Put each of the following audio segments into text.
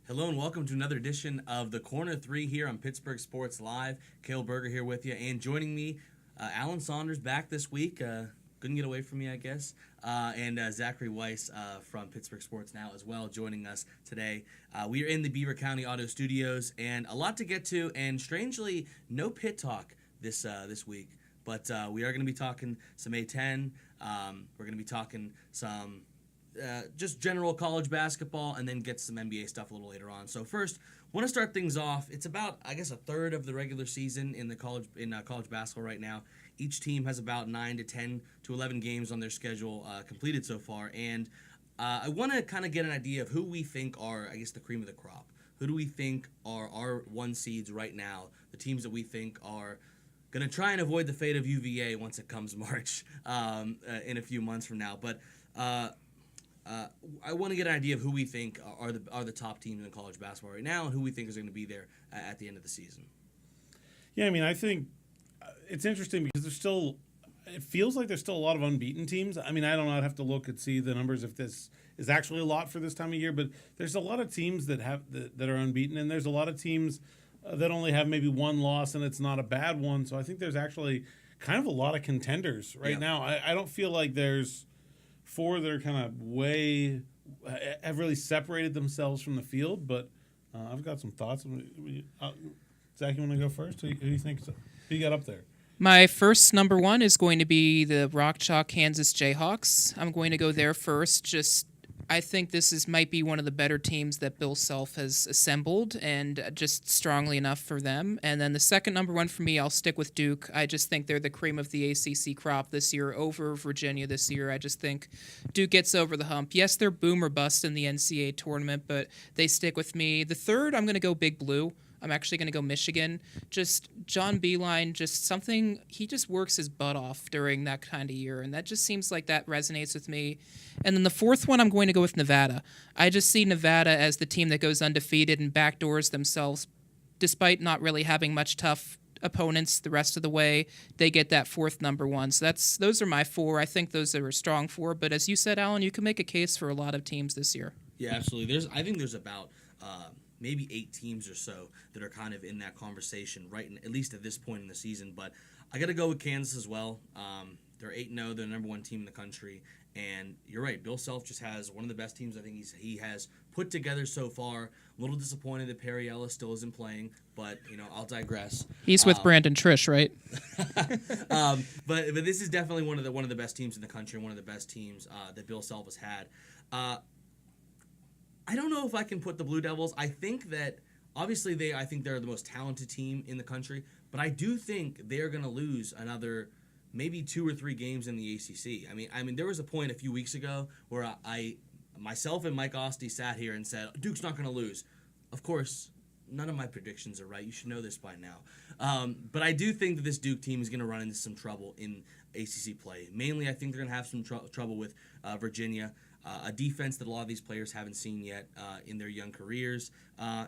Hello and welcome to another edition of the Corner 3 here on Pittsburgh Sports Live. Cale Berger here with you, and joining me, Alan Saunders back this week. Couldn't get away from me, I guess. And Zachary Weiss from Pittsburgh Sports Now as well, joining us today. We are in the Beaver County Auto Studios, and a lot to get to, and strangely, no pit talk this week. But we are going to be talking some A-10. We're going to be talking some just general college basketball, and then get some NBA stuff a little later on. So first, want to start things off. It's about, I guess, a third of the regular season in the college basketball right now. Each team has about 9 to 10 to 11 games on their schedule completed so far, and I want to kind of get an idea of who we think are, I guess, the cream of the crop. Who do we think are our one seeds right now? The teams that we think are going to try and avoid the fate of UVA once it comes March in a few months from now. But I want to get an idea of who we think are the top teams in college basketball right now, and who we think is going to be there at the end of the season. Yeah, I mean, I think it's interesting because it feels like there's still a lot of unbeaten teams. I mean, I don't know, I'd have to look and see the numbers if this is actually a lot for this time of year, but there's a lot of teams that are unbeaten, and there's a lot of teams that only have maybe one loss, and it's not a bad one. So I think there's actually kind of a lot of contenders right now. I don't feel like there's four that are kind of have really separated themselves from the field, but I've got some thoughts. Zach, you want to go first? Who do you think? Who you got up there? My first number one is going to be the Rock Chalk Kansas Jayhawks. I'm going to go there first. I think this might be one of the better teams that Bill Self has assembled, and just strongly enough for them. And then the second number one for me, I'll stick with Duke. I just think they're the cream of the ACC crop this year over Virginia this year. I just think Duke gets over the hump. Yes, they're boom or bust in the NCAA tournament, but they stick with me. The third, I'm going to go Big Blue. I'm actually going to go Michigan. Just John Beilein, he just works his butt off during that kind of year, and that just seems like that resonates with me. And then the fourth one, I'm going to go with Nevada. I just see Nevada as the team that goes undefeated and backdoors themselves, despite not really having much tough opponents the rest of the way. They get that fourth number one. So those are my four. I think those are a strong four, but as you said, Alan, you can make a case for a lot of teams this year. Yeah, absolutely. I think there's about maybe 8 teams or so that are kind of in that conversation, at least at this point in the season. But I got to go with Kansas as well. They're 8-0. They're the number one team in the country. And you're right, Bill Self just has one of the best teams I think he has put together so far. A little disappointed that Perry Ellis still isn't playing, but I'll digress. He's with Brandon Trish, right? But this is definitely one of the best teams in the country, and one of the best teams that Bill Self has had. I don't know if I can put the Blue Devils. I think that obviously they're the most talented team in the country, but I do think they're going to lose another maybe 2 or 3 games in the ACC. I mean, there was a point a few weeks ago where myself and Mike Osti sat here and said Duke's not going to lose. Of course, none of my predictions are right. You should know this by now. But I do think that this Duke team is going to run into some trouble in ACC play. Mainly, I think they're going to have some trouble with Virginia. A defense that a lot of these players haven't seen yet in their young careers. And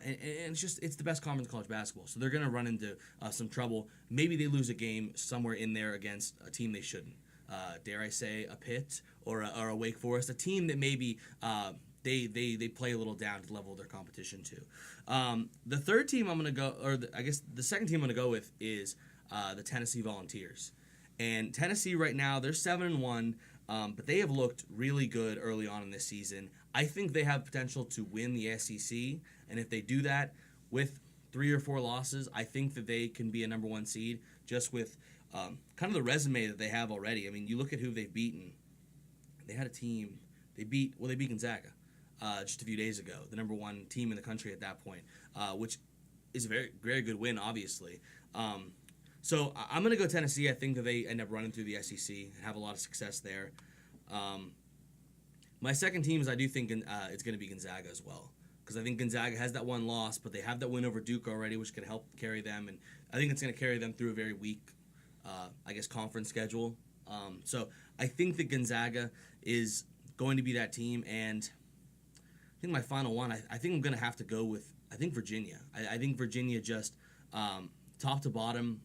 it's the best conference in college basketball. So they're going to run into some trouble. Maybe they lose a game somewhere in there against a team they shouldn't. Dare I say a Pitt or a Wake Forest, a team that maybe they play a little down to the level of their competition to. The third team I'm going to go, the second team I'm going to go with is the Tennessee Volunteers. And Tennessee right now, they're 7-1. But they have looked really good early on in this season. I think they have potential to win the SEC, and if they do that with 3 or 4 losses, I think that they can be a number one seed just with kind of the resume that they have already. I mean, you look at who they've beaten. They had a team. They beat Gonzaga just a few days ago, the number one team in the country at that point, which is a very, very good win, obviously. So I'm going to go Tennessee. I think that they end up running through the SEC and have a lot of success there. My second team is I do think it's going to be Gonzaga as well, because I think Gonzaga has that one loss, but they have that win over Duke already, which can help carry them, and I think it's going to carry them through a very weak, conference schedule. So I think that Gonzaga is going to be that team, and I think my final one, I think I'm going to have to go with, Virginia. I think Virginia just, top to bottom,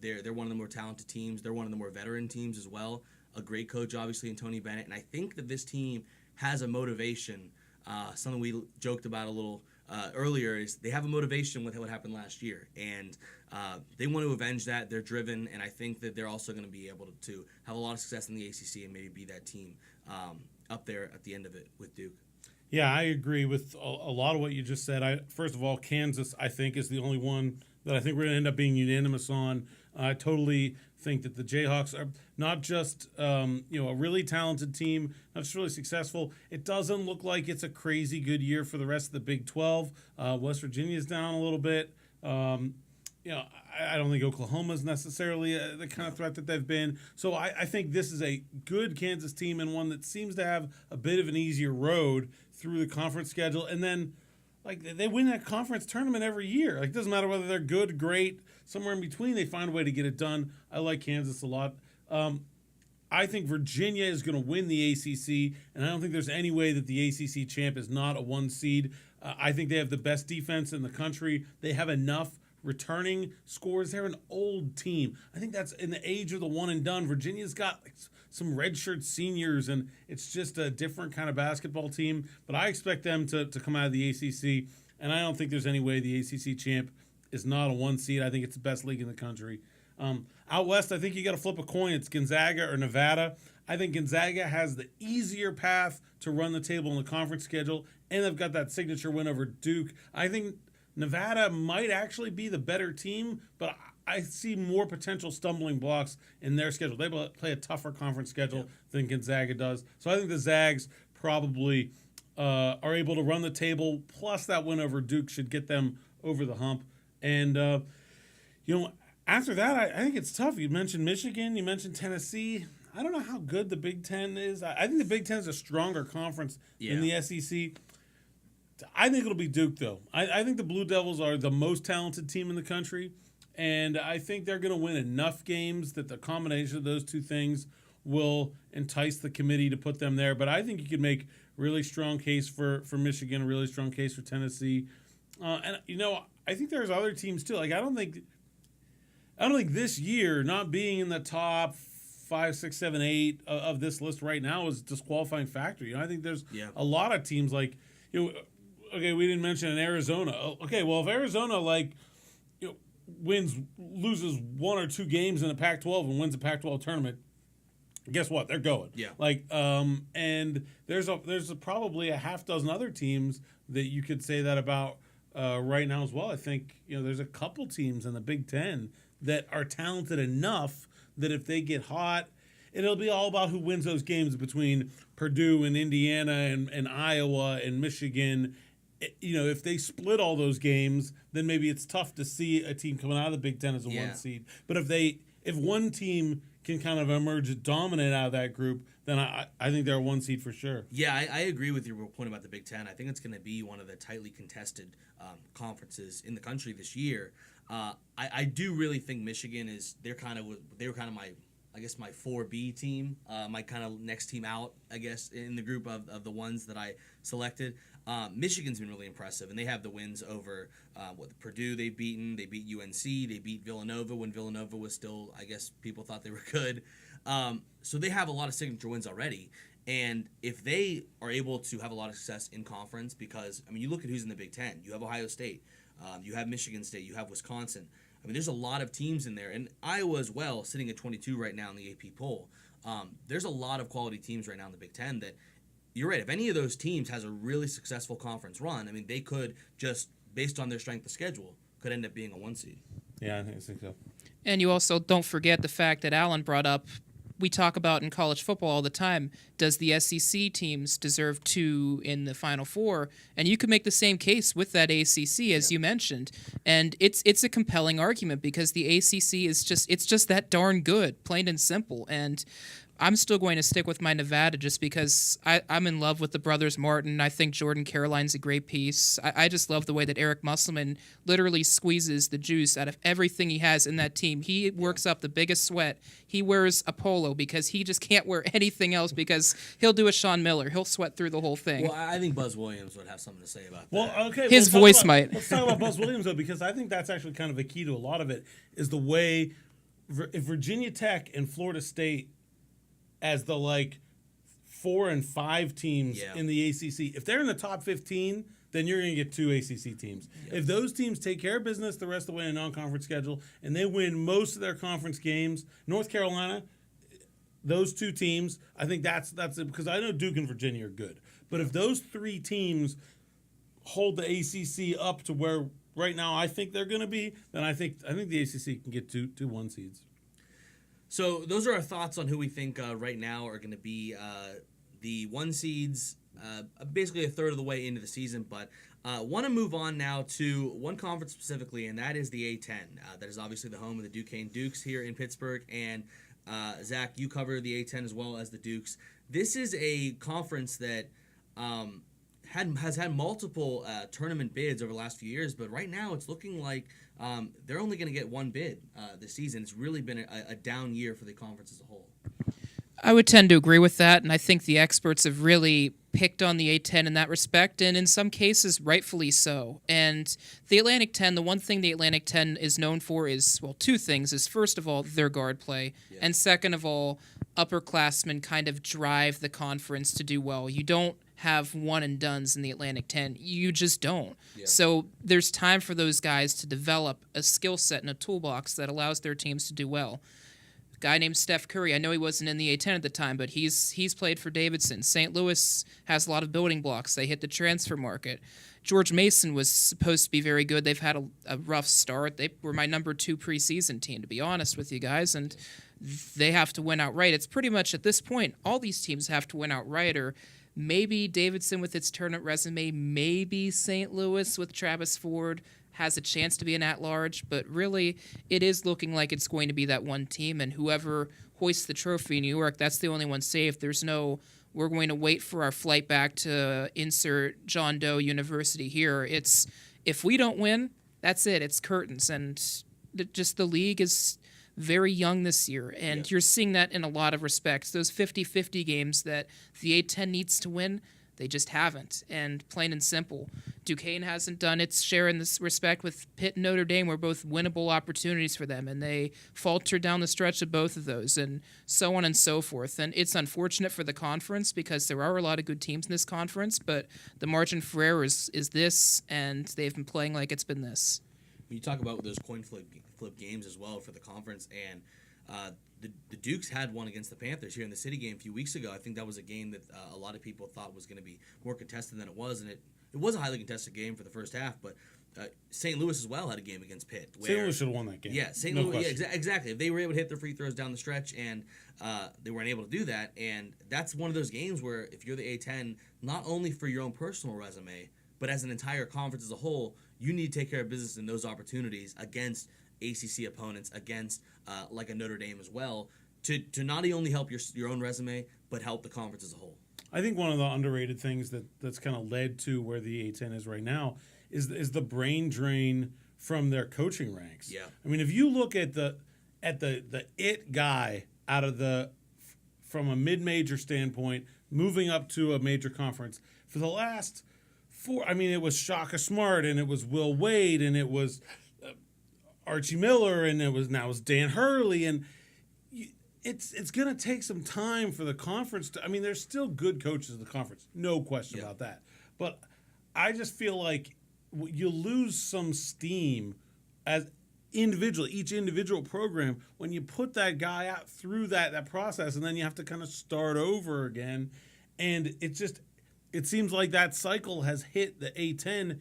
they're one of the more talented teams. They're one of the more veteran teams as well. A great coach, obviously, in Tony Bennett. And I think that this team has a motivation, something we joked about a little earlier, is they have a motivation with what happened last year, and they want to avenge that. They're driven, and I think that they're also going to be able to have a lot of success in the ACC and maybe be that team up there at the end of it with Duke. Yeah, I agree with a lot of what you just said. First of all, Kansas, I think, is the only one that I think we're going to end up being unanimous on. I totally think that the Jayhawks are not just a really talented team, not just really successful. It doesn't look like it's a crazy good year for the rest of the Big 12. West Virginia's down a little bit. I don't think Oklahoma's necessarily the kind of threat that they've been. So I think this is a good Kansas team and one that seems to have a bit of an easier road through the conference schedule. And then, they win that conference tournament every year. It doesn't matter whether they're good, great, somewhere in between, they find a way to get it done. I like Kansas a lot. I think Virginia is going to win the ACC, and I don't think there's any way that the ACC champ is not a 1 seed. I think they have the best defense in the country. They have enough returning scores. They're an old team. I think that's in the age of the one and done. Virginia's got some redshirt seniors, and it's just a different kind of basketball team. But I expect them to come out of the ACC, and I don't think there's any way the ACC champ is not a 1 seed. I think it's the best league in the country. Out west, I think you got to flip a coin. It's Gonzaga or Nevada. I think Gonzaga has the easier path to run the table in the conference schedule, and they've got that signature win over Duke. I think Nevada might actually be the better team, but I see more potential stumbling blocks in their schedule. They play a tougher conference schedule than Gonzaga does. So I think the Zags probably are able to run the table, plus that win over Duke should get them over the hump. And, after that, I think it's tough. You mentioned Michigan. You mentioned Tennessee. I don't know how good the Big Ten is. I think the Big Ten is a stronger conference than the SEC. I think it'll be Duke, though. I think the Blue Devils are the most talented team in the country, and I think they're going to win enough games that the combination of those two things will entice the committee to put them there. But I think you could make a really strong case for Michigan, a really strong case for Tennessee. I think there's other teams, too. I don't think this year not being in the top 5, 6, 7, 8 of this list right now is a disqualifying factor. I think there's a lot of teams we didn't mention in Arizona. Okay, well, if Arizona loses 1 or 2 games in the Pac-12 and wins the Pac-12 tournament, guess what? They're going. Yeah. And there's probably a half dozen other teams that you could say that about right now as well. I think there's a couple teams in the Big Ten that are talented enough that if they get hot, it'll be all about who wins those games between Purdue and Indiana and Iowa and Michigan. If they split all those games, then maybe it's tough to see a team coming out of the Big Ten as a 1 seed. But if one team can kind of emerge dominant out of that group, then I think they're a 1 seed for sure. Yeah, I agree with your point about the Big Ten. I think it's going to be one of the tightly contested conferences in the country this year. I do really think Michigan they were kind of my 4B team, my kind of next team out, I guess, in the group of the ones that I selected. Michigan's been really impressive, and they have the wins over Purdue. They beat UNC, they beat Villanova when Villanova was still, I guess, people thought they were good. So they have a lot of signature wins already. And if they are able to have a lot of success in conference, because, you look at who's in the Big Ten. You have Ohio State. You have Michigan State. You have Wisconsin. There's a lot of teams in there. And Iowa as well, sitting at 22 right now in the AP poll. There's a lot of quality teams right now in the Big Ten that, you're right, if any of those teams has a really successful conference run, they could just, based on their strength of schedule, could end up being a 1 seed. Yeah, I think so. And you also don't forget the fact that Alan brought up, we talk about in college football all the time, does the SEC teams deserve 2 in the Final Four? And you could make the same case with that ACC, as you mentioned. And it's a compelling argument because the ACC is just that darn good, plain and simple. And I'm still going to stick with my Nevada just because I'm in love with the brothers Martin. I think Jordan Caroline's a great piece. I just love the way that Eric Musselman literally squeezes the juice out of everything he has in that team. He works up the biggest sweat. He wears a polo because he just can't wear anything else because he'll do a Sean Miller. He'll sweat through the whole thing. Well, I think Buzz Williams would have something to say about that. Well, okay. His voice might. Let's talk about Buzz Williams, though, because I think that's actually kind of a key to a lot of it, is the way if Virginia Tech and Florida State as the 4 and 5 teams in the ACC, if they're in the top 15, then you're going to get 2 ACC teams. Yep. If those teams take care of business the rest of the way in a non-conference schedule and they win most of their conference games, North Carolina, those 2 teams, I think that's it, because I know Duke and Virginia are good. But if those 3 teams hold the ACC up to where right now I think they're going to be, then I think the ACC can get 2 1 seeds. So those are our thoughts on who we think right now are going to be the 1 seeds, basically a third of the way into the season. But want to move on now to one conference specifically, and that is the A-10. That is obviously the home of the Duquesne Dukes here in Pittsburgh. And Zach, you cover the A-10 as well as the Dukes. This is a conference that has had multiple tournament bids over the last few years, but right now it's looking like they're only going to get 1 bid this season. It's really been a down year for the conference as a whole. I would tend to agree with that, and I think the experts have really picked on the A-10 in that respect, and in some cases, rightfully so. And the Atlantic 10, the one thing the Atlantic 10 is known for is, well, 2 things. Is first of all, their guard play, and second of all, upperclassmen kind of drive the conference to do well. You don't have one and dones in the Atlantic 10. You just don't. Yeah. So there's time for those guys to develop a skill set and a toolbox that allows their teams to do well. Guy named Steph Curry, I know he wasn't in the A-10 at the time, but he's played for Davidson. St. Louis has a lot of building blocks. They hit the transfer market. George Mason was supposed to be very good. They've had a rough start. They were my number 2 preseason team, to be honest with you guys, and they have to win outright. It's pretty much at this point, all these teams have to win outright, or maybe Davidson with its tournament resume, maybe St. Louis with Travis Ford has a chance to be an at-large, but really it is looking like it's going to be that one team, and whoever hoists the trophy in New York, that's the only one safe. There's no, we're going to wait for our flight back to insert John Doe University here. It's, if we don't win, that's it. It's curtains, and just the league is very young this year, and you're seeing that in a lot of respects. Those 50-50 games that the A-10 needs to win, they just haven't, and plain and simple. Duquesne hasn't done its share in this respect with Pitt and Notre Dame were both winnable opportunities for them, and they faltered down the stretch of both of those, and so on and so forth. And it's unfortunate for the conference because there are a lot of good teams in this conference, but the margin for error is this, and they've been playing like it's been this. When you talk about those coin flip games as well for the conference, and the Dukes had one against the Panthers here in the City game a few weeks ago. I think that was a game that a lot of people thought was going to be more contested than it was, and it was a highly contested game for the first half, but St. Louis as well had a game against Pitt. St. Louis should have won that game. Yeah, St. Louis, yeah, exactly. If they were able to hit their free throws down the stretch, and they weren't able to do that, and that's one of those games where if you're the A-10, not only for your own personal resume, but as an entire conference as a whole, you need to take care of business in those opportunities against ACC opponents, against like a Notre Dame as well, to not only help your own resume, but help the conference as a whole. I think one of the underrated things that's kind of led to where the A-10 is right now is the brain drain from their coaching ranks. Yeah. I mean, if you look at the it guy out of from a mid-major standpoint, moving up to a major conference, for the last 4, I mean, it was Shaka Smart, and it was Will Wade, and it was Archie Miller, and now it's Dan Hurley, and it's going to take some time for the conference to. I mean, there's still good coaches in the conference, no question about that. But I just feel like you lose some steam as each individual program when you put that guy out through that process, and then you have to kind of start over again, and it seems like that cycle has hit the A-10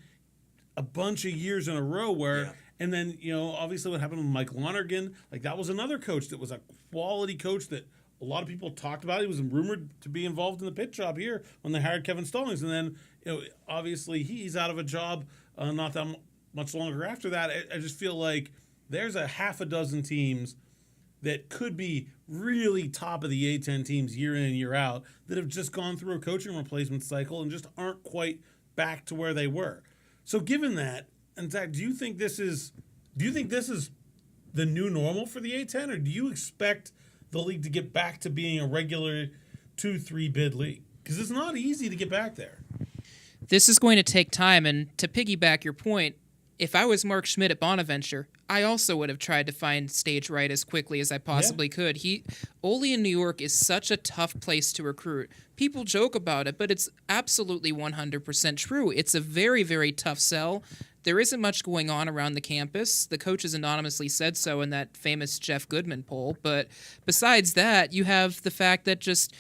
a bunch of years in a row where. Yeah. And then, obviously what happened with Mike Lonergan, like that was another coach that was a quality coach that a lot of people talked about. He was rumored to be involved in the pit job here when they hired Kevin Stallings. And then, obviously he's out of a job not that much longer after that. I just feel like there's a half a dozen teams that could be really top of the A-10 teams year in and year out that have just gone through a coaching replacement cycle and just aren't quite back to where they were. So given that, and Zach, do you think this is the new normal for the A-10, or do you expect the league to get back to being a regular 2-3 bid league? Because it's not easy to get back there. This is going to take time, and to piggyback your point, if I was Mark Schmidt at Bonaventure, I also would have tried to find stage right as quickly as I possibly could. Ole in New York is such a tough place to recruit. People joke about it, but it's absolutely 100% true. It's a very, very tough sell. There isn't much going on around the campus. The coaches anonymously said so in that famous Jeff Goodman poll. But besides that, you have the fact that just,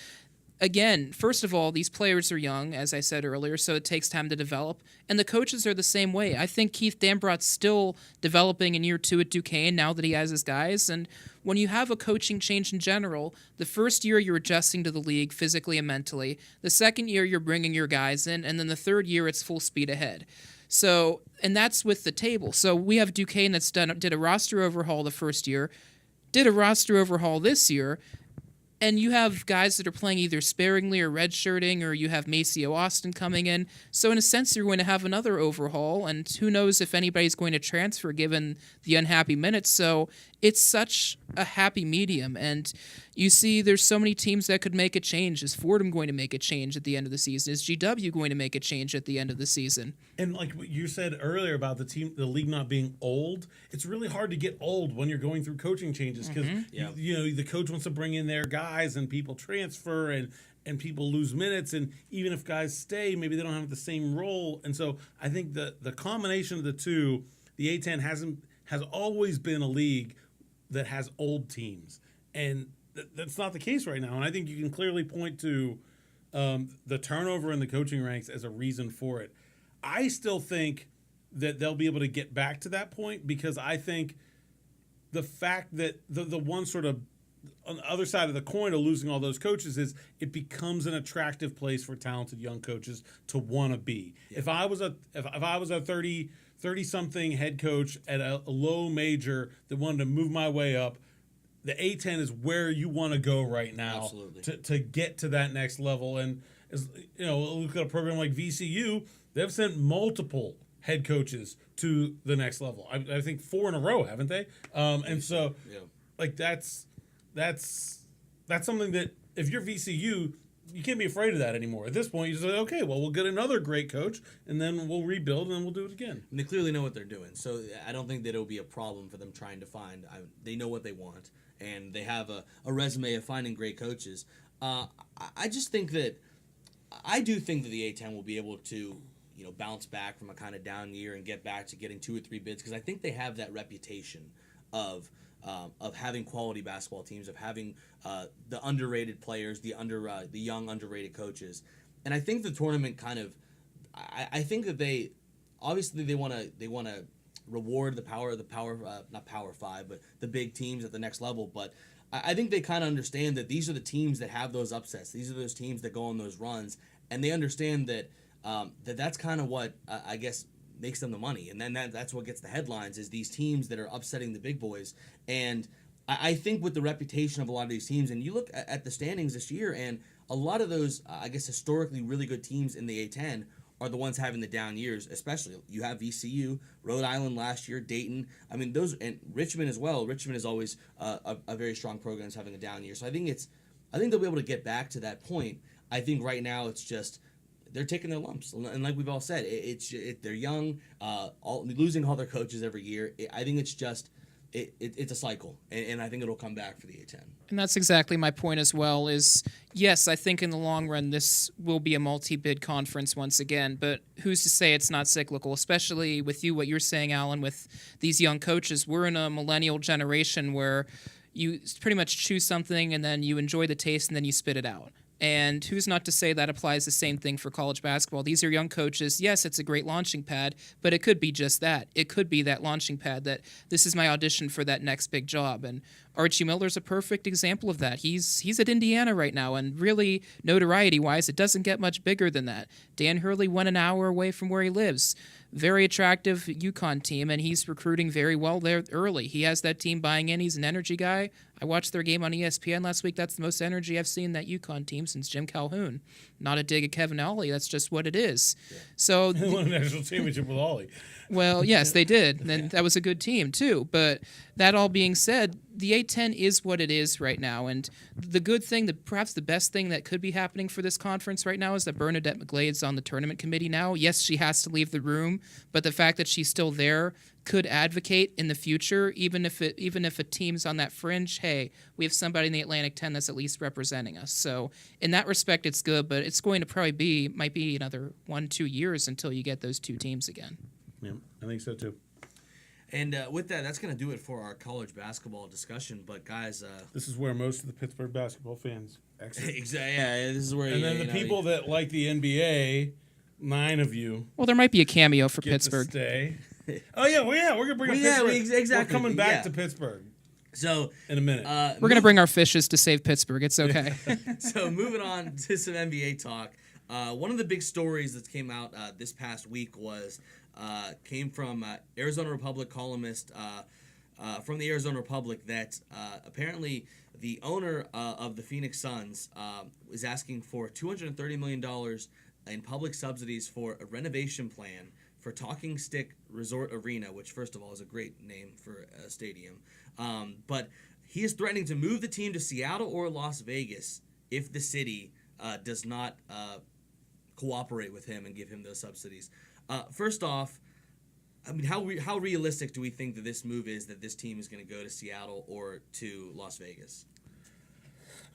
again, first of all, these players are young, as I said earlier, so it takes time to develop. And the coaches are the same way. I think Keith Dambrot's still developing in year 2 at Duquesne now that he has his guys. And when you have a coaching change in general, the first year you're adjusting to the league physically and mentally. The second year you're bringing your guys in. And then the third year it's full speed ahead. So, and that's with the table. So we have Duquesne that's did a roster overhaul the first year, did a roster overhaul this year, and you have guys that are playing either sparingly or redshirting, or you have Maceo Austin coming in. So in a sense, you're going to have another overhaul, and who knows if anybody's going to transfer given the unhappy minutes. So it's such a happy medium, and you see there's so many teams that could make a change. Is Fordham going to make a change at the end of the season? Is GW going to make a change at the end of the season? And like what you said earlier about the league not being old, it's really hard to get old when you're going through coaching changes because you know the coach wants to bring in their guys and people transfer and people lose minutes, and even if guys stay, maybe they don't have the same role. And so I think the combination of the two, the A-10 has always been a league that has old teams, and that's not the case right now. And I think you can clearly point to the turnover in the coaching ranks as a reason for it. I still think that they'll be able to get back to that point because I think the fact that the one sort of on the other side of the coin of losing all those coaches is it becomes an attractive place for talented young coaches to want to be. Yeah. If I was a 30 something head coach at a low major that wanted to move my way up, the A-10 is where you want to go right now. Absolutely. To get to that next level. And as you know, look at a program like VCU, they've sent multiple head coaches to the next level. I think 4 in a row, haven't they? And so like that's something that if you're VCU, you can't be afraid of that anymore. At this point, you just say, okay, well, we'll get another great coach, and then we'll rebuild, and then we'll do it again. And they clearly know what they're doing, so I don't think that it'll be a problem for them trying to find. They know what they want, and they have a resume of finding great coaches. I just think that I do think that the A-10 will be able to bounce back from a kind of down year and get back to getting 2 or 3 bids because I think they have that reputation of having quality basketball teams, of having the underrated players, the young underrated coaches, and I think the tournament kind of, I think that they obviously they want to reward not Power 5, but the big teams at the next level, but I think they kind of understand that these are the teams that have those upsets, these are those teams that go on those runs, and they understand that that's kind of what I guess makes them the money, and then that's what gets the headlines is these teams that are upsetting the big boys. And I think with the reputation of a lot of these teams, and you look at the standings this year, and a lot of those I guess historically really good teams in the A-10 are the ones having the down years. Especially you have VCU, Rhode Island last year, Dayton. I mean those, and Richmond as well. Richmond is always a very strong program having a down year. So I think they'll be able to get back to that point. I think right now it's just they're taking their lumps, and like we've all said, they're young, losing all their coaches every year. I think it's just it's a cycle, and I think it'll come back for the A-10. And that's exactly my point as well. Is yes, I think in the long run this will be a multi-bid conference once again, but who's to say it's not cyclical? Especially with what you're saying, Alan, with these young coaches. We're in a millennial generation where you pretty much choose something and then you enjoy the taste and then you spit it out. And who's not to say that applies the same thing for college basketball? These are young coaches. Yes, it's a great launching pad, but it could be just that. It could be that launching pad that this is my audition for that next big job. And Archie Miller's a perfect example of that. He's at Indiana right now, and really, notoriety-wise, it doesn't get much bigger than that. Dan Hurley went an hour away from where he lives. Very attractive UConn team, and he's recruiting very well there early. He has that team buying in. He's an energy guy. I watched their game on ESPN last week. That's the most energy I've seen in that UConn team since Jim Calhoun. Not a dig at Kevin Ollie. That's just what it is. Yeah. So they won a national championship with Ollie. Well, yes, they did. And that was a good team, too. But that all being said, the A-10 is what it is right now. And the good thing, perhaps the best thing that could be happening for this conference right now is that Bernadette McGlade's on the tournament committee now. Yes, she has to leave the room team, but the fact that she's still there could advocate in the future, even if a team's on that fringe, hey, we have somebody in the Atlantic 10 that's at least representing us. So in that respect, it's good, but it's going to probably might be another 1-2 years until you get those two teams again. Yeah, I think so too. And with that, that's going to do it for our college basketball discussion. But guys, this is where most of the Pittsburgh basketball fans exit. Exactly. Yeah, this is where. And then the people that like the NBA, 9 of you. Well, there might be a cameo for get Pittsburgh. To stay. Oh yeah, we're gonna bring Pittsburgh. Exactly. We're coming back to Pittsburgh. So in a minute, we're gonna bring our fishes to save Pittsburgh. It's okay. So moving on to some NBA talk. One of the big stories that came out this past week came from Arizona Republic columnist from the Arizona Republic that apparently the owner of the Phoenix Suns is asking for $230 million in public subsidies for a renovation plan for Talking Stick Resort Arena, which, first of all, is a great name for a stadium. But he is threatening to move the team to Seattle or Las Vegas if the city does not cooperate with him and give him those subsidies. First off, I mean, how realistic do we think that this move is, that this team is going to go to Seattle or to Las Vegas?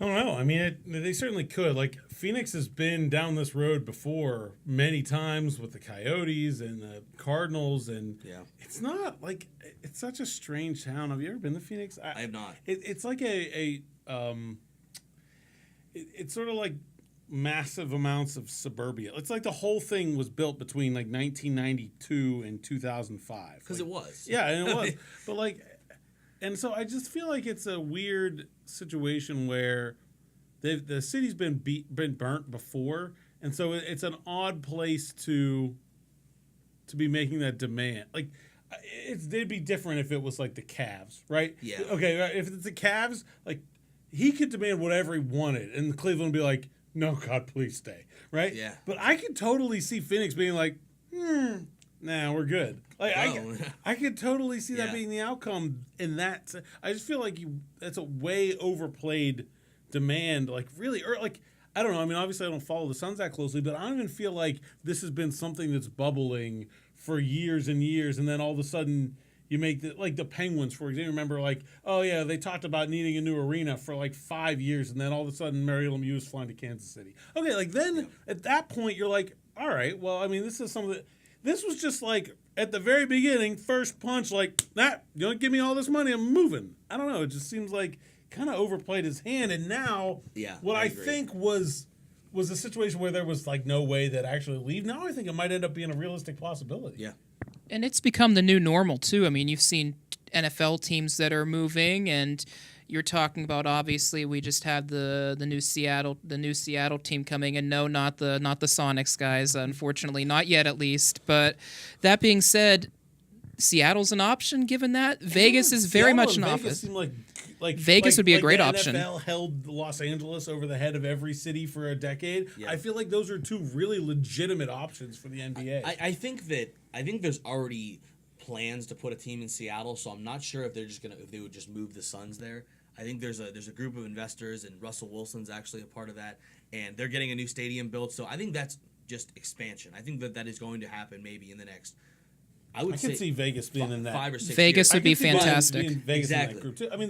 I don't know. I mean, they certainly could. Like, Phoenix has been down this road before many times with the Coyotes and the Cardinals, and it's not like it's such a strange town. Have you ever been to Phoenix? I have not. It's like it's sort of like massive amounts of suburbia. It's like the whole thing was built between like 1992 and 2005. Because it was. Yeah, and it was. But like. And so I just feel like it's a weird situation where the city's been burnt before, and so it's an odd place to be making that demand. Like, they'd be different if it was like the Cavs, right? Yeah. Okay, if it's the Cavs, like he could demand whatever he wanted, and Cleveland would be like, "No, God, please stay," right? Yeah. But I could totally see Phoenix being like, nah, we're good. Like I could totally see that being the outcome in that. I just feel like that's a way overplayed demand. Like really, or like I don't know. I mean, obviously I don't follow the Suns that closely, but I don't even feel like this has been something that's bubbling for years and years, and then all of a sudden you make the Penguins, for example. Remember, like, oh yeah, they talked about needing a new arena for like 5 years, and then all of a sudden Mary Lemieux is flying to Kansas City. Okay, like then at that point you're like, all right, well, I mean, this is some of the. This was just like at the very beginning, first punch, like that. You don't give me all this money, I'm moving. I don't know. It just seems like kind of overplayed his hand. And now, what I think was a situation where there was like no way that actually leave. Now I think it might end up being a realistic possibility. Yeah, and it's become the new normal too. I mean, you've seen NFL teams that are moving, and you're talking about, obviously we just had the new Seattle team coming, and no, not the Sonics guys, unfortunately, not yet at least. But that being said, Seattle's an option given that. Vegas is very much an option. Seem like Vegas would be a great the option. NFL held Los Angeles over the head of every city for a decade. Yeah. I feel like those are two really legitimate options for the NBA. I think there's already plans to put a team in Seattle, so I'm not sure if they would just move the Suns there. I think there's a group of investors, and Russell Wilson's actually a part of that, and they're getting a new stadium built. So I think that's just expansion. I think that is going to happen maybe in the next. I could see Vegas being in that 5 or 6 Vegas years. would be fantastic. Vegas exactly. in that group too. I mean,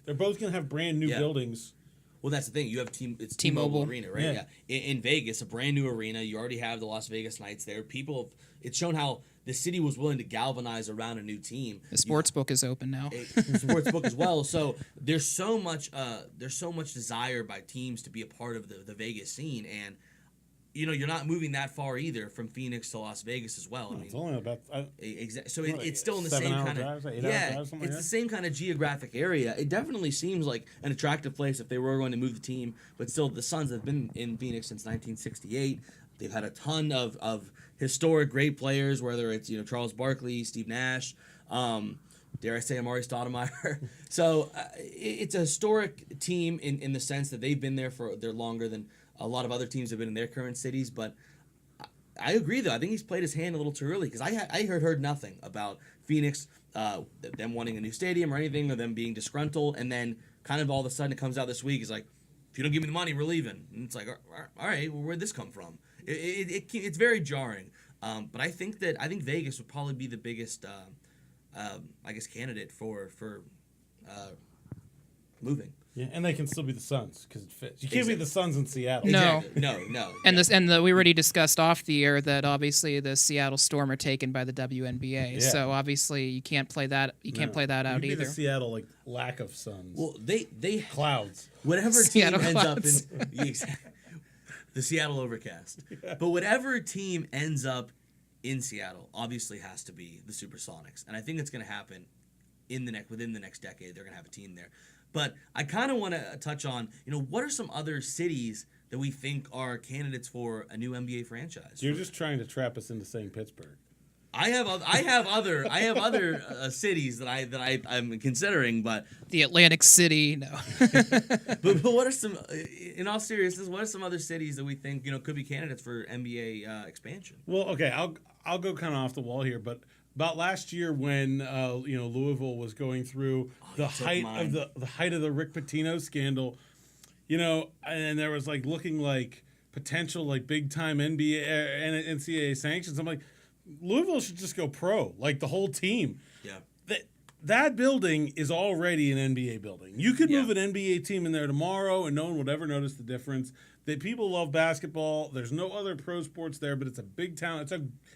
they're both going to have brand new buildings. Well, that's the thing. You have T-Mobile T-Mobile Arena, right? Yeah. In Vegas, a brand new arena. You already have the Las Vegas Knights there. It's shown how the city was willing to galvanize around a new team. The sports book is open now. The sports book as well. So there's so much desire by teams to be a part of the Vegas scene, and you're not moving that far either from Phoenix to Las Vegas as well. I mean, it's only about exactly. So it's still in the 7 same hour kind of drive, 8 hour drive, something like it's the that? same kind of geographic area. It definitely seems like an attractive place if they were going to move the team. But still, the Suns have been in Phoenix since 1968. They've had a ton of historic great players, whether it's Charles Barkley, Steve Nash, dare I say Amari Stoudemire. So it's a historic team in the sense that they've been there they're longer than a lot of other teams have been in their current cities. But I agree, though. I think he's played his hand a little too early, because I heard nothing about Phoenix, them wanting a new stadium or anything, or them being disgruntled, and then kind of all of a sudden it comes out this week. It's like, if you don't give me the money, we're leaving. And it's like, all right, well, where'd this come from? It's very jarring. But I think Vegas would probably be the biggest, candidate for moving. Yeah, and they can still be the Suns because it fits. You can't be the Suns in Seattle. No. Exactly. No. And we already discussed off the air that obviously the Seattle Storm are taken by the WNBA. Yeah. So obviously you can't play that. You can't play that out You'd be either. the Seattle lack of Suns. Well, they Clouds. whatever team Seattle ends Clouds. up in the Seattle Overcast. Yeah. But whatever team ends up in Seattle obviously has to be the Supersonics, and I think it's going to happen within the next decade. They're going to have a team there. But I kind of want to touch on, what are some other cities that we think are candidates for a new NBA franchise? You're just trying to trap us into saying Pittsburgh. I have other cities that I'm considering, but The Atlantic City, no. but what are some, in all seriousness, what are some other cities that we think could be candidates for NBA expansion? Well, okay, I'll go kind of off the wall here, but about last year when Louisville was going through the height of the Rick Pitino scandal, and there was looking like potential big time NBA and NCAA sanctions. I'm like, Louisville should just go pro, the whole team. Yeah. That building is already an NBA building. You could move an NBA team in there tomorrow, and no one would ever notice the difference. That people love basketball. There's no other pro sports there, but it's a big town.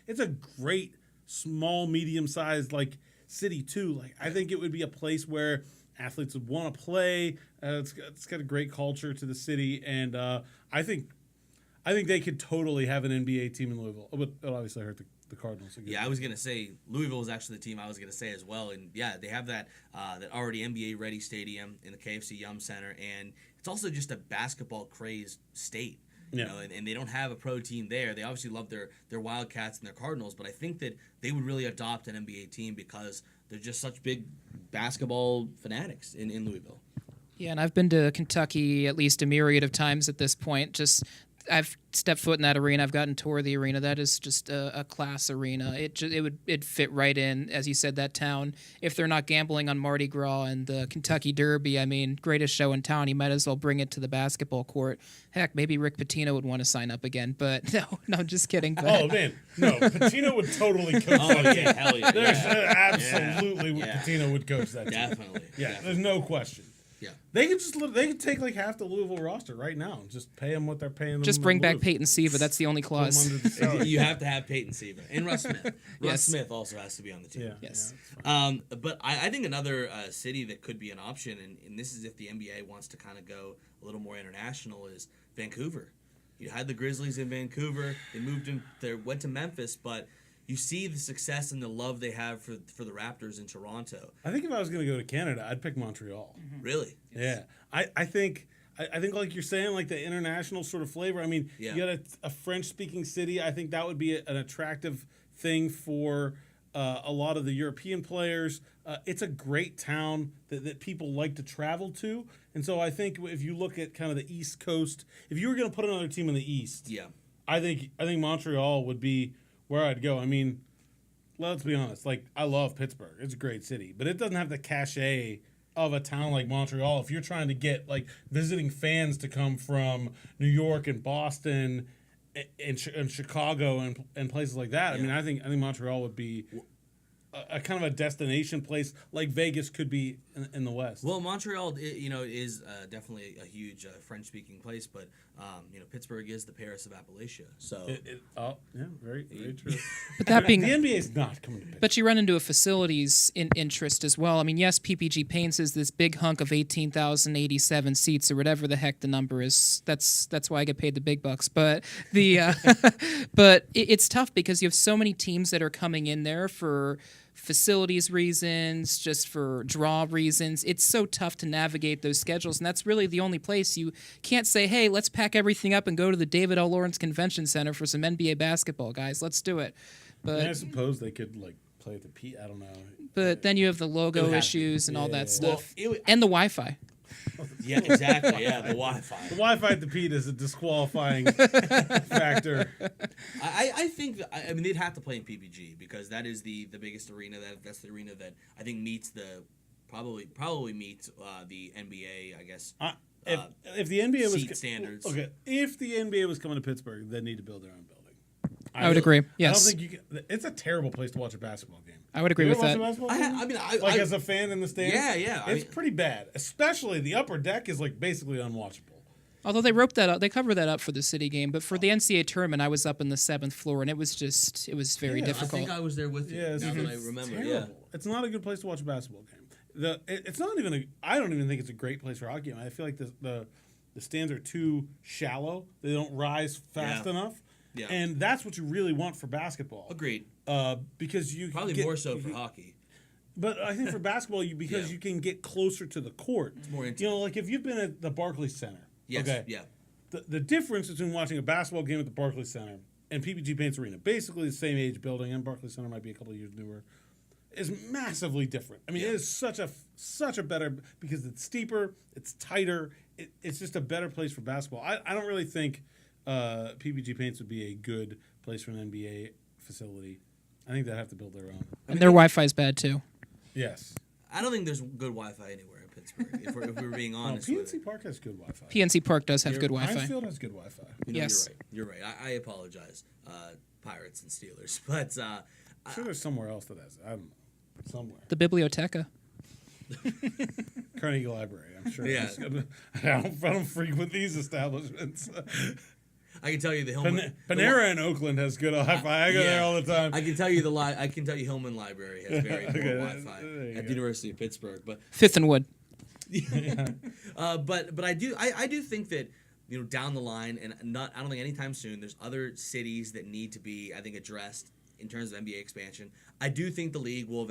It's a great small, medium-sized city too. I think it would be a place where athletes would want to play. It's got a great culture to the city, and I think they could totally have an NBA team in Louisville. But it obviously hurt the Cardinals. Yeah, I was gonna say Louisville was actually the team I was gonna say as well, and yeah, they have that already NBA ready stadium in the KFC Yum Center, and it's also just a basketball crazed state. And they don't have a pro team there. They obviously love their Wildcats and their Cardinals, but I think that they would really adopt an NBA team because they're just such big basketball fanatics in Louisville. Yeah, and I've been to Kentucky at least a myriad of times at this point. I've stepped foot in that arena. I've gotten to tour the arena. That is just a class arena. It'd fit right in, as you said, that town. If they're not gambling on Mardi Gras and the Kentucky Derby, greatest show in town. You might as well bring it to the basketball court. Heck, maybe Rick Pitino would want to sign up again. But no, just kidding. But, oh man, no, Pitino would totally coach that team. Yeah, hell yeah. There's absolutely Pitino would coach that team. Definitely. Yeah, there's no question. Yeah. They could take half the Louisville roster right now and just pay them what they're paying them. Just bring back Peyton Siva. That's the only clause. You have to have Peyton Siva and Russ Smith. Russ Smith also has to be on the team. Yeah. Yes. But I think another city that could be an option, and this is if the NBA wants to kind of go a little more international, is Vancouver. You had the Grizzlies in Vancouver. They moved them. They went to Memphis, but you see the success and the love they have for the Raptors in Toronto. I think if I was going to go to Canada, I'd pick Montreal. Mm-hmm. Really? Yeah. I think like you're saying, the international sort of flavor. You got a French-speaking city. I think that would be an attractive thing for a lot of the European players. It's a great town that people like to travel to. And so I think if you look at kind of the East Coast, if you were going to put another team in the East, I think Montreal would be where I'd go. Let's be honest. I love Pittsburgh. It's a great city, but it doesn't have the cachet of a town like Montreal. If you're trying to get visiting fans to come from New York and Boston and Chicago and places like that, I think Montreal would be a kind of a destination place like Vegas could be in the West. Well, Montreal, is definitely a huge French-speaking place, but Pittsburgh is the Paris of Appalachia. So, very, very true. But that being the NBA is not coming to Pittsburgh. But you run into a facilities interest as well. Yes, PPG Paints is this big hunk of 18,087 seats or whatever the heck the number is. That's why I get paid the big bucks. But it's tough because you have so many teams that are coming in there for facilities reasons, just for draw reasons. It's so tough to navigate those schedules, and that's really the only place you can't say, hey, let's pack everything up and go to the David L. Lawrence Convention Center for some NBA basketball, guys. Let's do it. But I suppose they could play at the P. I don't know. But then you have the logo issues and all that stuff, and the Wi-Fi. Yeah, exactly. Yeah, the Wi-Fi. The Wi-Fi at the Pete is a disqualifying factor. I think they'd have to play in PPG because that is the biggest arena. That's the arena that I think meets probably meets the NBA. I guess. If the NBA was seat standards. Okay, if the NBA was coming to Pittsburgh, they need to build their own building. I would agree. Yes. I don't think you can, it's a terrible place to watch a basketball game. I would agree You with ever that. watch a basketball game? I As a fan in the stands? Yeah. It's pretty bad. Especially the upper deck is like basically unwatchable. Although they roped that up, they covered that up for the city game. But for the NCAA tournament, I was up in the 7th floor, and it was very I difficult. think I was there with you. Yeah, Now that I remember. terrible. Yeah. It's not a good place to watch a basketball game. It's not even I don't even think it's a great place for a hockey game. I feel like the stands are too shallow. They don't rise fast enough. Yeah. And that's what you really want for basketball. Agreed. Because you Probably get, more so for hockey. But I think for basketball, because you can get closer to the court. It's more intimate. You know, like if you've been at the Barclays Center. Yes. Okay. Yeah. The difference between watching a basketball game at the Barclays Center and PPG Paints Arena, basically the same age building, and Barclays Center might be a couple of years newer, is massively different. I mean, it is such a better, because it's steeper, it's tighter, it's just a better place for basketball. I don't really think PPG Paints would be a good place for an NBA facility. I think they'd have to build their own. And their Wi-Fi is bad too. Yes. I don't think there's good Wi-Fi anywhere in Pittsburgh. if we're being honest. PNC Park has good Wi-Fi. PNC Park does have good Wi-Fi. Heinz Field has good Wi-Fi. Yes. You're right. I apologize, Pirates and Steelers, but I'm sure there's somewhere else that has. I don't know. Somewhere. The Biblioteca. Carnegie Library, I'm sure. Yeah. I don't frequent these establishments. I can tell you the Hillman Panera in Oakland has good Wi-Fi. I go there all the time. I can tell you I can tell you Hillman Library has very good Okay, Wi-Fi there you at the go. University of Pittsburgh, but Fifth and Wood. but I do think that down the line, and I don't think anytime soon, there's other cities that need to be, I think, addressed in terms of NBA expansion. I do think the league will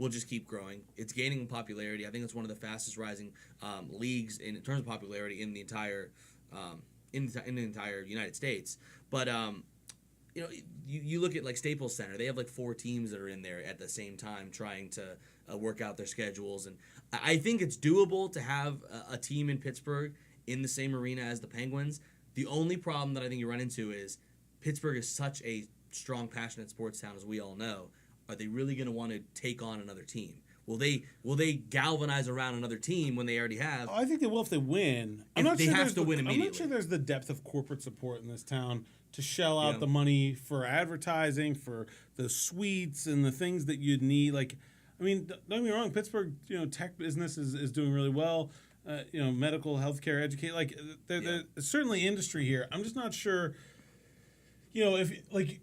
just keep growing. It's gaining in popularity. I think it's one of the fastest rising leagues in terms of popularity in the entire in the entire United States. But you look at like Staples Center. They have like 4 teams that are in there at the same time trying to work out their schedules, and I think it's doable to have a team in Pittsburgh in the same arena as the Penguins. The only problem that I think you run into is Pittsburgh is such a strong, passionate sports town, as we all know. Are they really going to want to take on another team? Will they galvanize around another team when they already have? I think they will if they win. They have to win I'm immediately. not sure there's the depth of corporate support in this town to shell out the money for advertising, for the suites and the things that you'd need. Like, I mean, don't get me wrong, Pittsburgh, tech business is doing really well. Medical, healthcare, educate. Like, there's certainly industry here. I'm just not sure. If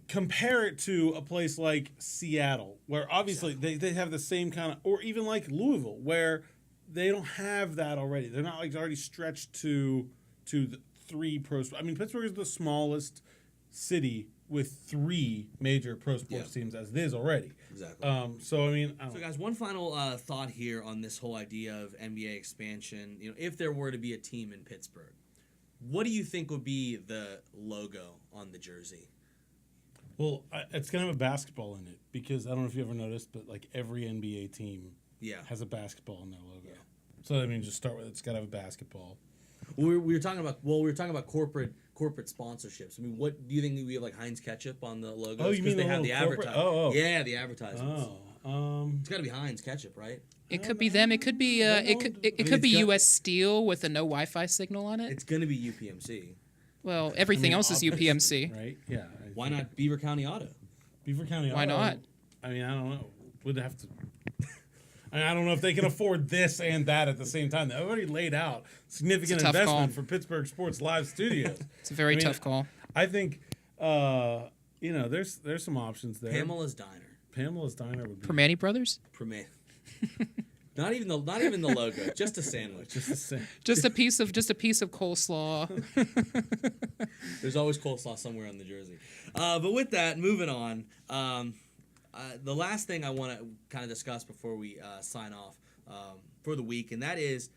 compare it to a place like Seattle, where obviously they have the same kind of, or even like Louisville, where they don't have that already. They're not like already stretched to the 3 pro. I mean, Pittsburgh is the smallest city with 3 major pro sports teams as it is already. Exactly. So I mean, So guys, one final thought here on this whole idea of NBA expansion. If there were to be a team in Pittsburgh, what do you think would be the logo on the jersey? well, it's gonna have a basketball in it because I don't know if you ever noticed, but like every NBA team has a basketball in their logo. Yeah. So I mean, just start with it's gotta have a basketball. We were talking about corporate sponsorships. I mean, what do you think we have like Heinz ketchup on the logo? Oh, you mean they the have the little corporate- advertising? Yeah, the advertisements. Oh, It's got to be Heinz ketchup, right? It could be them. It could be it could be U.S. Steel with a no Wi-Fi signal on it. It's going to be UPMC. Well, everything else is UPMC. right? Yeah. Why not Beaver County Auto? Beaver County Auto? Why not? I mean, I don't know. Would have to. I don't know if they can afford this and that at the same time. They already laid out significant It's a tough investment call. for Pittsburgh Sports Live Studios. It's a very tough call. I think, there's some options there. Pamela's Diner. Pamela's Diner would be Permani Brothers. Not even the logo, just a sandwich. just the same. Just a piece of coleslaw. There's always coleslaw somewhere on the jersey. But with that, moving on. The last thing I want to kind of discuss before we sign off for the week, and that is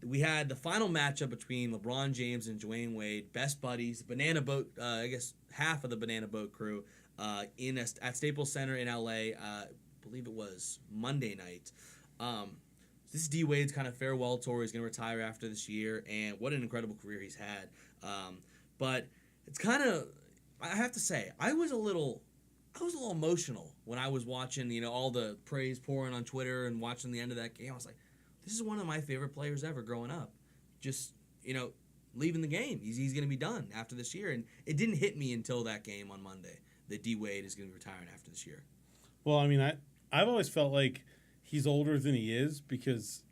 we had the final matchup between LeBron James and Dewayne Wade, best buddies, Banana Boat, I guess half of the Banana Boat crew, at Staples Center in LA. I believe it was Monday night. This is D Wade's kind of farewell tour. He's going to retire after this year, and what an incredible career he's had. But it's kind of, I have to say, I was a little emotional when I was watching, all the praise pouring on Twitter and watching the end of that game. I was like, this is one of my favorite players ever growing up. Just, leaving the game. He's going to be done after this year. And it didn't hit me until that game on Monday. that D Wade is going to be retiring after this year. Well, I mean, I've always felt like he's older than he is because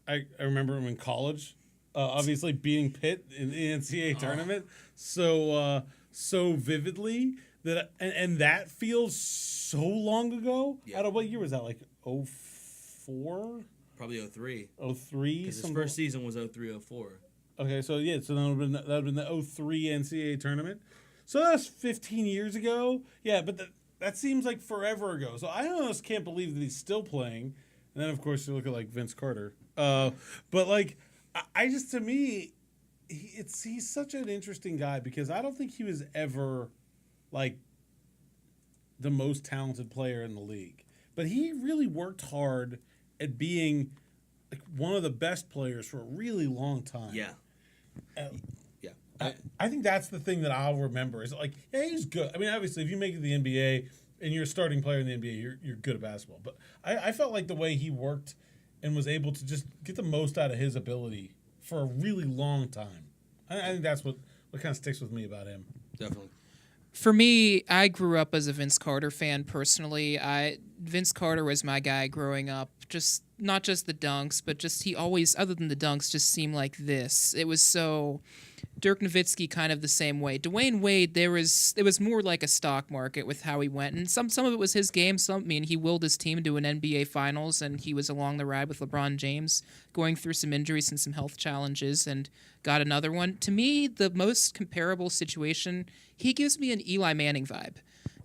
I remember him in college, obviously beating Pitt in the NCAA tournament so vividly that and that feels so long ago. Yeah. Out of what year was that? Like 04? Probably 03. 03? Because his first season was 03, 04. Okay, so that would have been the 03 NCAA tournament. So that's 15 years ago. Yeah, but that seems like forever ago. So I almost can't believe that he's still playing. And then, of course, you look at, like, Vince Carter. But, like, I just, to me, he's such an interesting guy because I don't think he was ever, like, the most talented player in the league. But he really worked hard at being, like, one of the best players for a really long time. Yeah. I think that's the thing that I'll remember is like, yeah, he's good. I mean, obviously, if you make it to the NBA and you're a starting player in the NBA, you're good at basketball. But I felt like the way he worked and was able to just get the most out of his ability for a really long time. I think that's what kind of sticks with me about him. Definitely. For me, I grew up as a Vince Carter fan personally. Vince Carter was my guy growing up. Just not just the dunks, but just he always, other than the dunks, just seemed like this. It was so Dirk Nowitzki kind of the same way. Dewayne Wade, it was more like a stock market with how he went, and some of it was his game. He willed his team to an NBA Finals, and he was along the ride with LeBron James, going through some injuries and some health challenges, and got another one. To me, the most comparable situation, he gives me an Eli Manning vibe,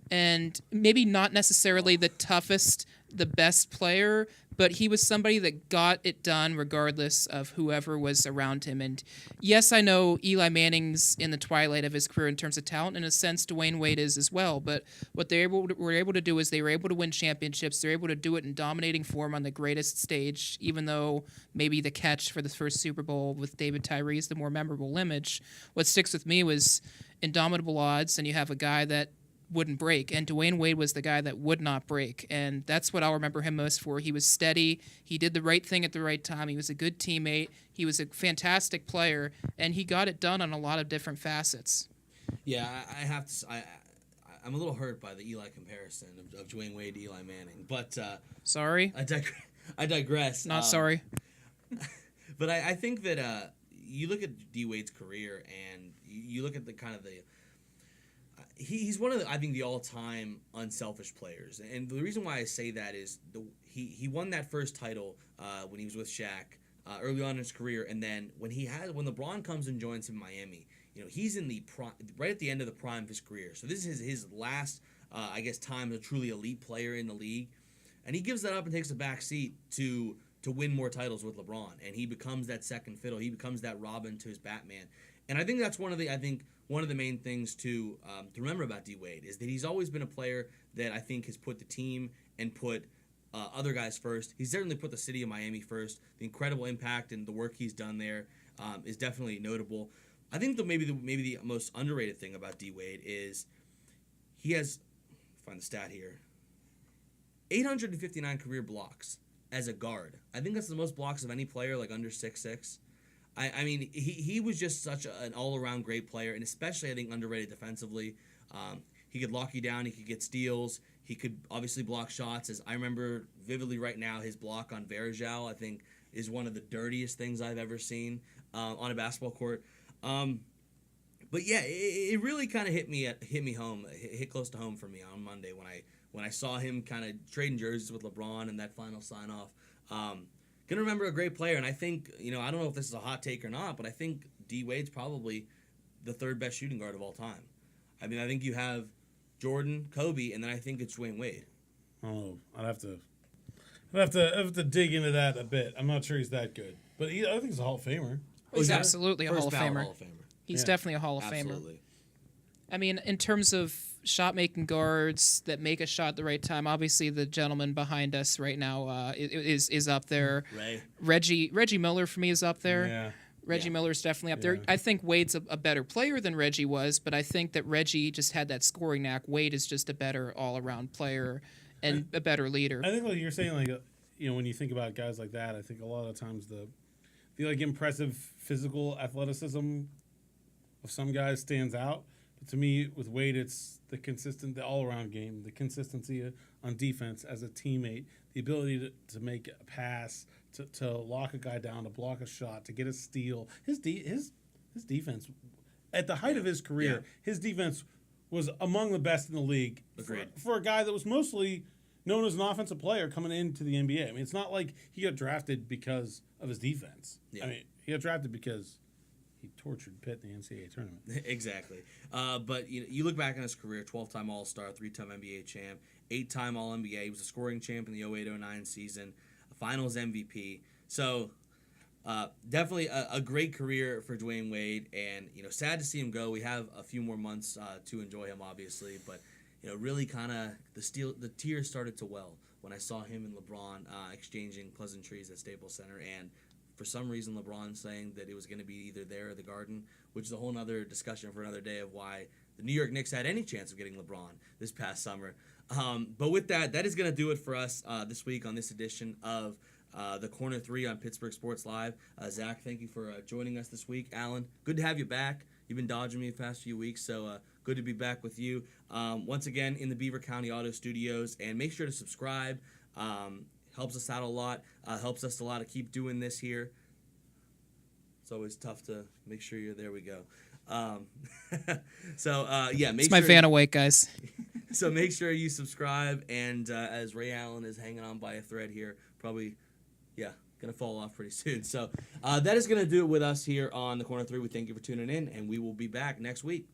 and maybe not necessarily the toughest, the best player, but he was somebody that got it done regardless of whoever was around him. And yes, I know Eli Manning's in the twilight of his career in terms of talent. In a sense, Dewayne Wade is as well. But what were able to do is they were able to win championships. They're able to do it in dominating form on the greatest stage, even though maybe the catch for the first Super Bowl with David Tyree is the more memorable image. What sticks with me was indomitable odds, and you have a guy that wouldn't break, and Dewayne Wade was the guy that would not break, and that's what I'll remember him most for. He was steady, he did the right thing at the right time, he was a good teammate, he was a fantastic player, and he got it done on a lot of different facets. Yeah, I have to. I'm a little hurt by the Eli comparison of Dewayne Wade to Eli Manning, but sorry, I digress. Not sorry, but I think that you look at D Wade's career and you look at the kind of the. He's one of the, I think, the all-time unselfish players, and the reason why I say that is he won that first title when he was with Shaq early on in his career, and then when LeBron comes and joins him in Miami, he's in the right at the end of the prime of his career. So this is his last, I guess, time as a truly elite player in the league, and he gives that up and takes a back seat to win more titles with LeBron, and he becomes that second fiddle. He becomes that Robin to his Batman, and I think that's one of the main things to remember about D Wade is that he's always been a player that I think has put the team and put other guys first. He's certainly put the city of Miami first. The incredible impact and the work he's done there is definitely notable. I think maybe the most underrated thing about D Wade is he has, find the stat here, 859 career blocks as a guard. I think that's the most blocks of any player like under 6'6". I mean, he was just such an all-around great player, and especially, I think, underrated defensively. He could lock you down. He could get steals. He could obviously block shots. As I remember vividly right now, his block on Verjao, I think, is one of the dirtiest things I've ever seen on a basketball court. But yeah, it really kind of hit me home, hit close to home for me on Monday when I saw him kind of trading jerseys with LeBron and that final sign-off. Gonna remember a great player, and I think, I don't know if this is a hot take or not, but I think D Wade's probably the third best shooting guard of all time. I mean, I think you have Jordan, Kobe, and then I think it's Dwayne Wade. Oh, I'd have to dig into that a bit. I'm not sure he's that good, but I think he's a Hall of Famer. He's absolutely a Hall of Famer. Hall of Famer. He's definitely a Hall of Absolutely. Famer. I mean, in terms of shot-making guards that make a shot at the right time, obviously the gentleman behind us right now is up there. Reggie Miller for me is up there. Yeah. Reggie Miller's definitely up there. I think Wade's a better player than Reggie was, but I think that Reggie just had that scoring knack. Wade is just a better all-around player and a better leader. I think like you're saying, like when you think about guys like that, I think a lot of times the like impressive physical athleticism of some guys stands out. But to me, with Wade, it's the all-around game, the consistency on defense as a teammate, the ability to make a pass, to lock a guy down, to block a shot, to get a steal. His defense, at the height of his career, his defense was among the best in the league for a guy that was mostly known as an offensive player coming into the NBA. I mean, it's not like he got drafted because of his defense. Yeah. I mean, he got drafted because he tortured Pitt in the NCAA tournament. Exactly. But you look back on his career, 12-time All-Star, 3-time NBA champ, 8-time All-NBA. He was a scoring champ in the 08-09 season, a Finals MVP. So definitely a great career for Dewayne Wade, and sad to see him go. We have a few more months to enjoy him, obviously, but really kind of the tears started to well when I saw him and LeBron exchanging pleasantries at Staples Center, and for some reason LeBron saying that it was going to be either there or the Garden, which is a whole other discussion for another day of why the New York Knicks had any chance of getting LeBron this past summer. But with that is going to do it for us this week on this edition of the Corner 3 on Pittsburgh Sports Live. Zach, thank you for joining us this week. Alan, good to have you back. You've been dodging me the past few weeks, so good to be back with you. Once again, in the Beaver County Auto Studios, and make sure to subscribe. Helps us out a lot. Helps us a lot to keep doing this here. It's always tough to make sure you're there. We go. It's my fan awake, guys. So make sure you subscribe, and as Ray Allen is hanging on by a thread here, probably, gonna fall off pretty soon. So that is gonna do it with us here on the Corner 3. We thank you for tuning in, and we will be back next week.